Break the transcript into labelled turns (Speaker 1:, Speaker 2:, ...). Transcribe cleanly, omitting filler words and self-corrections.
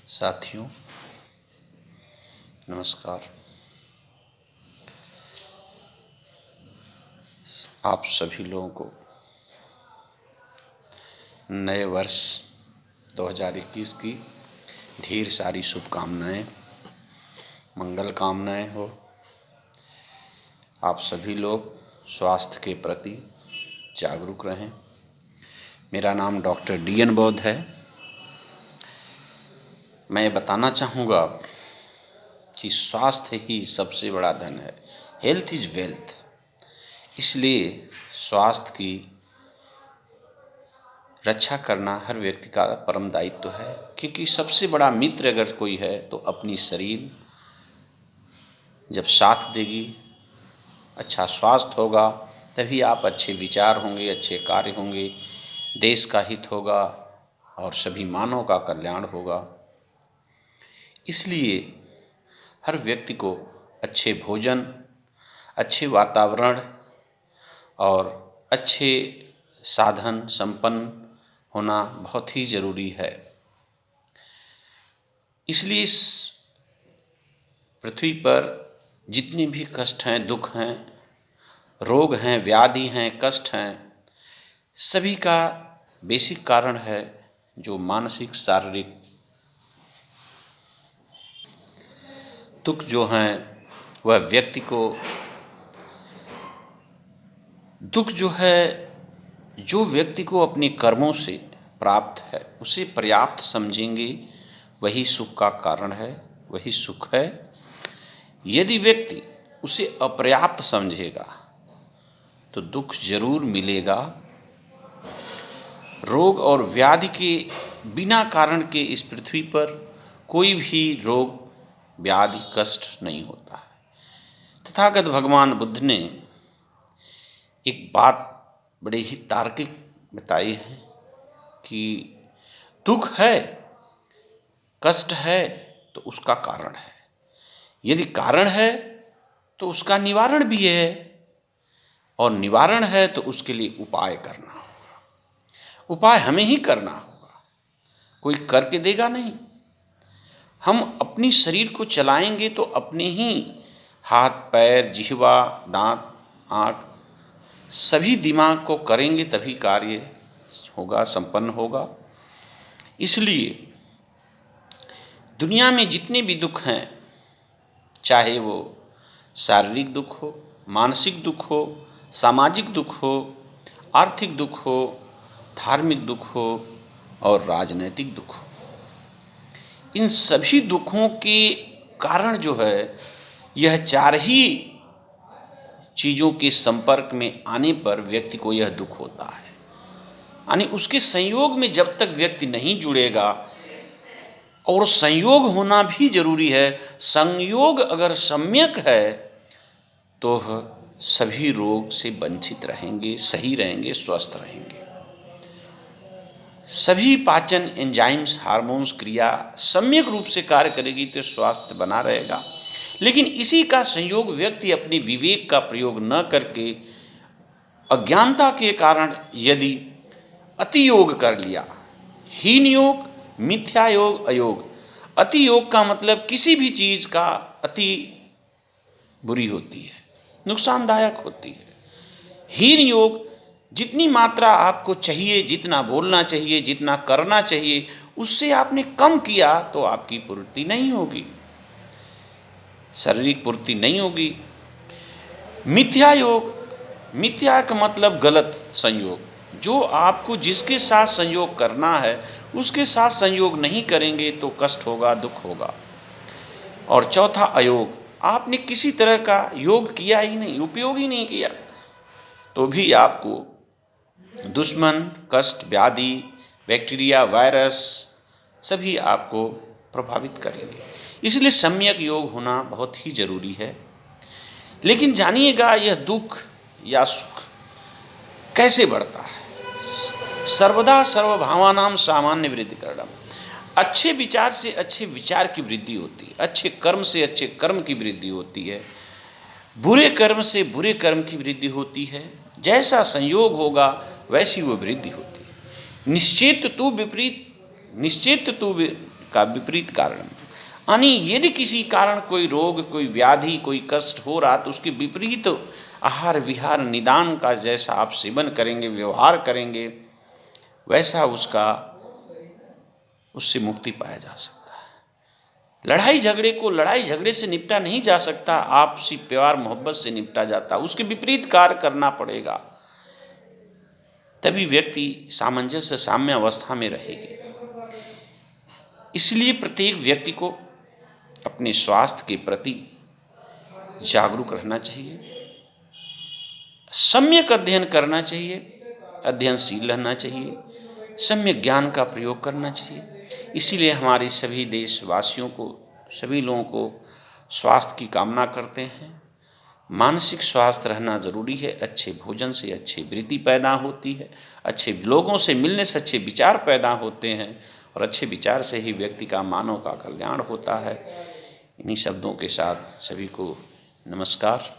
Speaker 1: साथियों नमस्कार। आप सभी लोगों को नए वर्ष 2021 की ढेर सारी शुभकामनाएं, मंगल कामनाएं हो। आप सभी लोग स्वास्थ्य के प्रति जागरूक रहें। मेरा नाम डॉक्टर DN बौद्ध है। मैं बताना चाहूँगा कि स्वास्थ्य ही सबसे बड़ा धन है। Health is wealth. इसलिए स्वास्थ्य की रक्षा करना हर व्यक्ति का परम दायित्व है, क्योंकि सबसे बड़ा मित्र अगर कोई है तो अपनी शरीर जब साथ देगी, अच्छा स्वास्थ्य होगा, तभी आप अच्छे विचार होंगे, अच्छे कार्य होंगे, देश का हित होगा और सभी मानव का कल्याण होगा। इसलिए हर व्यक्ति को अच्छे भोजन, अच्छे वातावरण और अच्छे साधन संपन्न होना बहुत ही ज़रूरी है। इसलिए इस पृथ्वी पर जितने भी कष्ट हैं, दुख हैं, रोग हैं, व्याधि हैं, कष्ट हैं, सभी का बेसिक कारण है जो मानसिक शारीरिक दुख जो हैं वह व्यक्ति को दुख जो है जो व्यक्ति को अपने कर्मों से प्राप्त है उसे पर्याप्त समझेंगे, वही सुख का कारण है, वही सुख है। यदि व्यक्ति उसे अपर्याप्त समझेगा तो दुख जरूर मिलेगा। रोग और व्याधि के बिना कारण के इस पृथ्वी पर कोई भी रोग व्याधि कष्ट नहीं होता है। तथागत भगवान बुद्ध ने एक बात बड़े ही तार्किक बताई है कि दुख है, कष्ट है तो उसका कारण है। यदि कारण है तो उसका निवारण भी है, और निवारण है तो उसके लिए उपाय करना होगा। उपाय हमें ही करना होगा, कोई करके देगा नहीं। हम अपनी शरीर को चलाएंगे तो अपने ही हाथ, पैर, जिह्वा, दांत, आँख, सभी दिमाग को करेंगे तभी कार्य होगा, संपन्न होगा। इसलिए दुनिया में जितने भी दुख हैं, चाहे वो शारीरिक दुख हो, मानसिक दुख हो, सामाजिक दुख हो, आर्थिक दुख हो, धार्मिक दुख हो और राजनैतिक दुख हो, इन सभी दुखों के कारण जो है यह चार ही चीज़ों के संपर्क में आने पर व्यक्ति को यह दुख होता है। यानी उसके संयोग में जब तक व्यक्ति नहीं जुड़ेगा, और संयोग होना भी जरूरी है, संयोग अगर सम्यक है तो सभी रोग से वंचित रहेंगे, सही रहेंगे, स्वस्थ रहेंगे। सभी पाचन एंजाइम्स, हार्मोन्स क्रिया सम्यक रूप से कार्य करेगी तो स्वास्थ्य बना रहेगा। लेकिन इसी का संयोग व्यक्ति अपने विवेक का प्रयोग न करके अज्ञानता के कारण यदि अति योग कर लिया, हीन योग, मिथ्या योग, अयोग। अति योग का मतलब किसी भी चीज़ का अति बुरी होती है, नुकसानदायक होती है। हीन योग जितनी मात्रा आपको चाहिए, जितना बोलना चाहिए, जितना करना चाहिए, उससे आपने कम किया तो आपकी पूर्ति नहीं होगी, शारीरिक पूर्ति नहीं होगी। मिथ्या योग, मिथ्या का मतलब गलत संयोग, जो आपको जिसके साथ संयोग करना है उसके साथ संयोग नहीं करेंगे तो कष्ट होगा, दुख होगा। और चौथा अयोग, आपने किसी तरह का योग किया ही नहीं, उपयोग ही नहीं किया, तो भी आपको दुश्मन, कष्ट, व्याधि, बैक्टीरिया, वायरस सभी आपको प्रभावित करेंगे। इसलिए सम्यक योग होना बहुत ही जरूरी है। लेकिन जानिएगा यह दुख या सुख कैसे बढ़ता है। सर्वदा सर्वभावानां सामान्य वृद्धि करणम। अच्छे विचार से अच्छे विचार की वृद्धि होती है, अच्छे कर्म से अच्छे कर्म की वृद्धि होती है, बुरे कर्म से बुरे कर्म की वृद्धि होती है। जैसा संयोग होगा वैसी वो वृद्धि होती है। निश्चेत तू विपरीत, निश्चेत तू का विपरीत कारण, यानी यदि किसी कारण कोई रोग, कोई व्याधि, कोई कष्ट हो रहा तो उसके विपरीत आहार विहार निदान का जैसा आप सेवन करेंगे, व्यवहार करेंगे, वैसा उससे मुक्ति पाया जा सकता है। लड़ाई झगड़े से निपटा नहीं जा सकता, आपसी प्यार मोहब्बत से निपटा जाता, उसके विपरीत कार्य करना पड़ेगा, तभी व्यक्ति सामंजस्य साम्य अवस्था में रहेगी। इसलिए प्रत्येक व्यक्ति को अपने स्वास्थ्य के प्रति जागरूक रहना चाहिए, सम्यक अध्ययन करना चाहिए, अध्ययनशील रहना चाहिए, सम्यक ज्ञान का प्रयोग करना चाहिए। इसीलिए हमारे सभी देशवासियों को, सभी लोगों को स्वास्थ्य की कामना करते हैं। मानसिक स्वास्थ्य रहना ज़रूरी है। अच्छे भोजन से अच्छी वृत्ति पैदा होती है, अच्छे लोगों से मिलने से अच्छे विचार पैदा होते हैं, और अच्छे विचार से ही व्यक्ति का, मानव का कल्याण होता है। इन्हीं शब्दों के साथ सभी को नमस्कार।